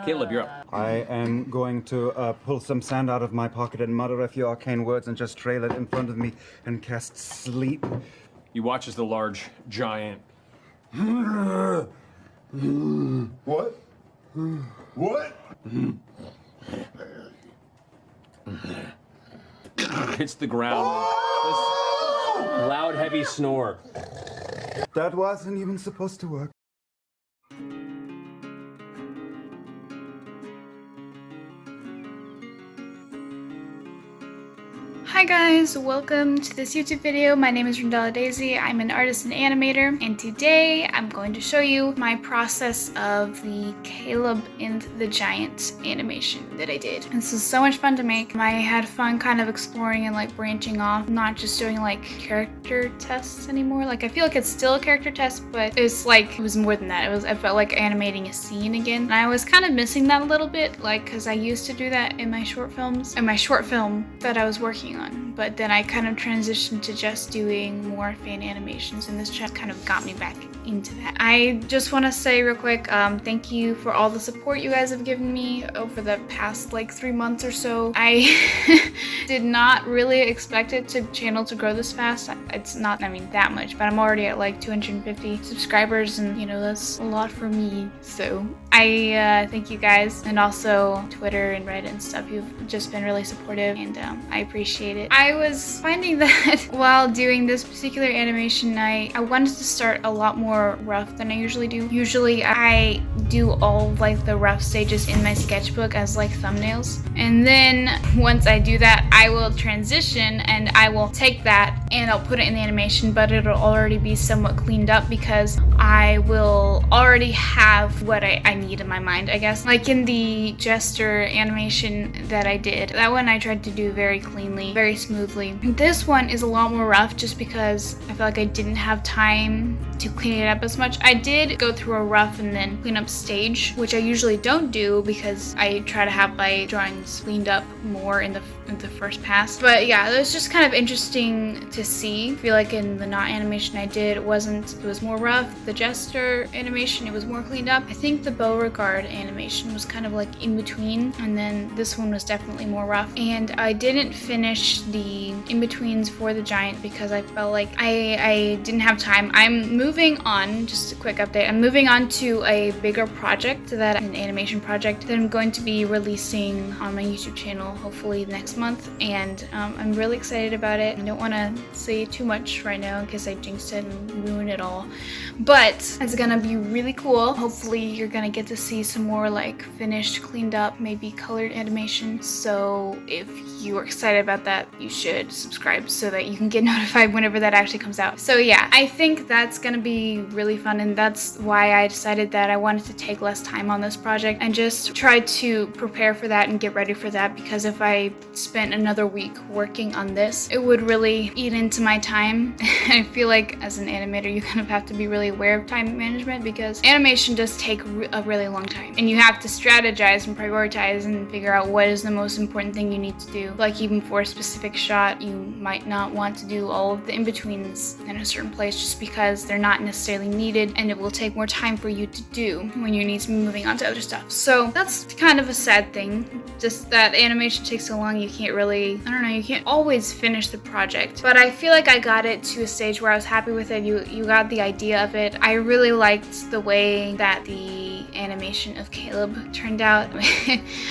Caleb, you're up. I am going to pull some sand out of my pocket and mutter a few arcane words and just trail it in front of me and cast sleep. You watch as the large giant What? What? hits the ground. This loud, heavy snore. That wasn't even supposed to work. Hi guys, welcome to this YouTube video. My name is Rindella Daisy. I'm an artist and animator, and today I'm going to show you my process of the Caleb and the Giant animation that I did. This is so much fun to make. I had fun kind of exploring and like branching off, not just doing like character tests anymore. Like I feel like it's still a character test, but it's like it was more than that. I felt like animating a scene again, and I was kind of missing that a little bit, like because I used to do that in my short films, in my short film that I was working on. But then I kind of transitioned to just doing more fan animations, and this just kind of got me back into that. I just want to say real quick, thank you for all the support you guys have given me over the past like 3 months or so. I did not really expect channel to grow this fast. It's not, I mean, that much, but I'm already at like 250 subscribers, and you know, that's a lot for me. So I thank you guys, and also Twitter and Reddit and stuff. You've just been really supportive, and I appreciate it. I was finding that while doing this particular animation, I wanted to start a lot more rough than I usually do. Usually I do all like the rough stages in my sketchbook as like thumbnails, and then once I do that, I will transition and I will take that and I'll put it in the animation, but it'll already be somewhat cleaned up because I will already have what I need in my mind, I guess. Like in the Jester animation that I did, that one I tried to do very cleanly, very smoothly. This one is a lot more rough just because I felt like I didn't have time to clean it up as much. I did go through a rough and then clean up stage, which I usually don't do because I try to have my drawings cleaned up more in the first pass. But yeah, it was just kind of interesting to see. I feel like in the Knot animation I did, it was more rough. The Jester animation, it was more cleaned up. I think the Beauregard animation was kind of like in between, and then this one was definitely more rough. And I didn't finish the in-betweens for the Giant because I felt like I didn't have time. I'm moving on, just a quick update, I'm moving on to a bigger project, an animation project that I'm going to be releasing on my YouTube channel hopefully next month, and I'm really excited about it. I don't want to say too much right now in case I jinxed it and ruin it all, but it's gonna be really cool. Hopefully you're gonna get to see some more like finished, cleaned up, maybe colored animation. So if you are excited about that, you should subscribe so that you can get notified whenever that actually comes out. So yeah, I think that's gonna be really fun, and that's why I decided that I wanted to take less time on this project and just try to prepare for that and get ready for that, because if I spent another week working on this, it would really eat into my time. I feel like as an animator, you kind of have to be really aware of time management because animation does take a really long time, and you have to strategize and prioritize and figure out what is the most important thing you need to do. Like even for a specific shot, you might not want to do all of the in-betweens in a certain place just because they're not necessarily needed, and it will take more time for you to do when you need to be moving on to other stuff. So that's kind of a sad thing, just that animation takes so long. You can't really, I don't know, you can't always finish the project, but I feel like I got it to a stage where I was happy with it. You got the idea of it. I really liked the way that the animation of Caleb turned out.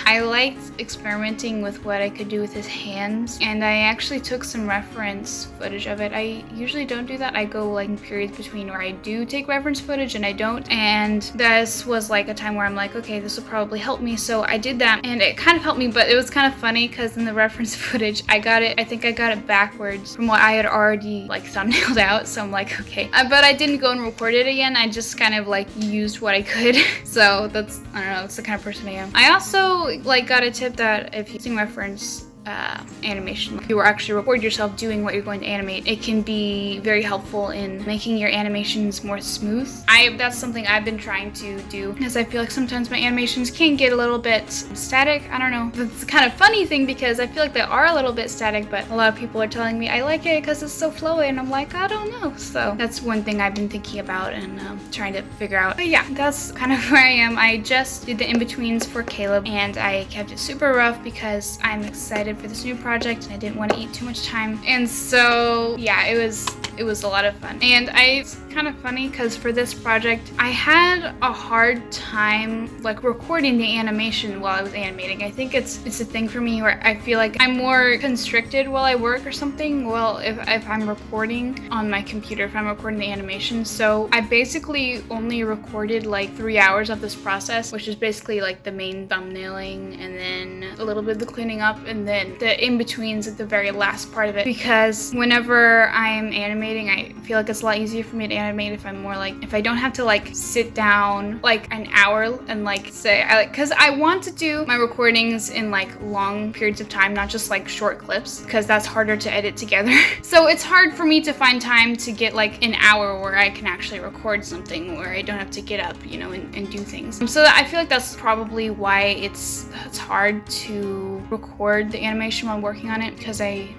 I liked experimenting with what I could do with his hands, and I actually took some reference footage of it. I usually don't do that. I go like in periods between where I do take reference footage and I don't, and this was like a time where I'm like, okay, this will probably help me, so I did that, and it kind of helped me. But it was kind of funny because in the reference footage, I think I got it backwards from what I had already like thumbnailed out, so I'm like, okay, but I didn't go and record it again. I just kind of like used what I could. So that's, I don't know, that's the kind of person I am. I also like got a tip that if you're using reference animation. If you actually record yourself doing what you're going to animate, it can be very helpful in making your animations more smooth. That's something I've been trying to do, because I feel like sometimes my animations can get a little bit static. I don't know. It's kind of funny thing because I feel like they are a little bit static, but a lot of people are telling me I like it because it's so flowy, and I'm like, I don't know. So that's one thing I've been thinking about and trying to figure out. But yeah, that's kind of where I am. I just did the in-betweens for Caleb, and I kept it super rough because I'm excited for this new project and I didn't want to eat too much time. And so yeah, it was a lot of fun. And it's kind of funny because for this project I had a hard time like recording the animation while I was animating. I think it's a thing for me where I feel like I'm more constricted while I work or something. Well, if I'm recording on my computer, if I'm recording the animation. So I basically only recorded like 3 hours of this process, which is basically like the main thumbnailing and then a little bit of the cleaning up and then the in-betweens at the very last part of it. Because whenever I'm animating, I feel like it's a lot easier for me to animate if I'm more like, if I don't have to like sit down like an hour and like say, because I want to do my recordings in like long periods of time, not just like short clips, because that's harder to edit together. So it's hard for me to find time to get like an hour where I can actually record something where I don't have to get up, you know, and do things. So I feel like that's probably why it's hard to record the animation while working on it, because I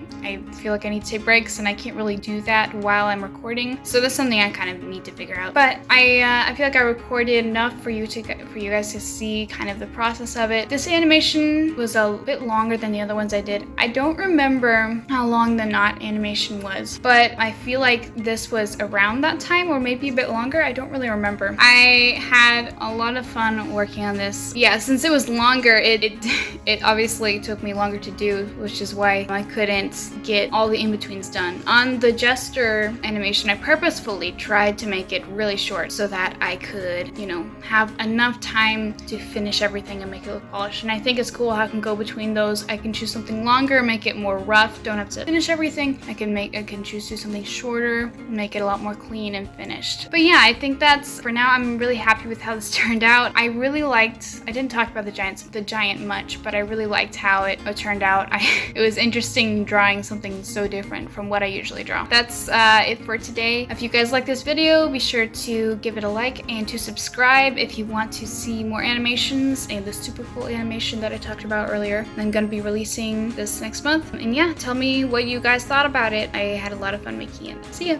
feel like I need to take breaks and I can't really do that while I'm recording. So that's something I kind of need to figure out. But I feel like I recorded enough for you guys to see kind of the process of it. This animation was a bit longer than the other ones I did. I don't remember how long the knot animation was, but I feel like this was around that time or maybe a bit longer. I don't really remember. I had a lot of fun working on this. Yeah, since it was longer, it obviously took me longer to do, which is why I couldn't get all the in-betweens done. On the gesture animation, I purposefully tried to make it really short so that I could, you know, have enough time to finish everything and make it look polished. And I think it's cool how I can go between those. I can choose something longer, make it more rough, don't have to finish everything. I can choose to do something shorter, make it a lot more clean and finished. But yeah, I think that's, for now, I'm really happy with how this turned out. I really liked, I didn't talk about the giant much, but I really liked how it turned out. It was interesting drawing something so different from what I usually draw. That's it for today. If you guys like this video, be sure to give it a like and to subscribe if you want to see more animations and the super cool animation that I talked about earlier. I'm gonna be releasing this next month. And yeah, tell me what you guys thought about it. I had a lot of fun making it. See ya!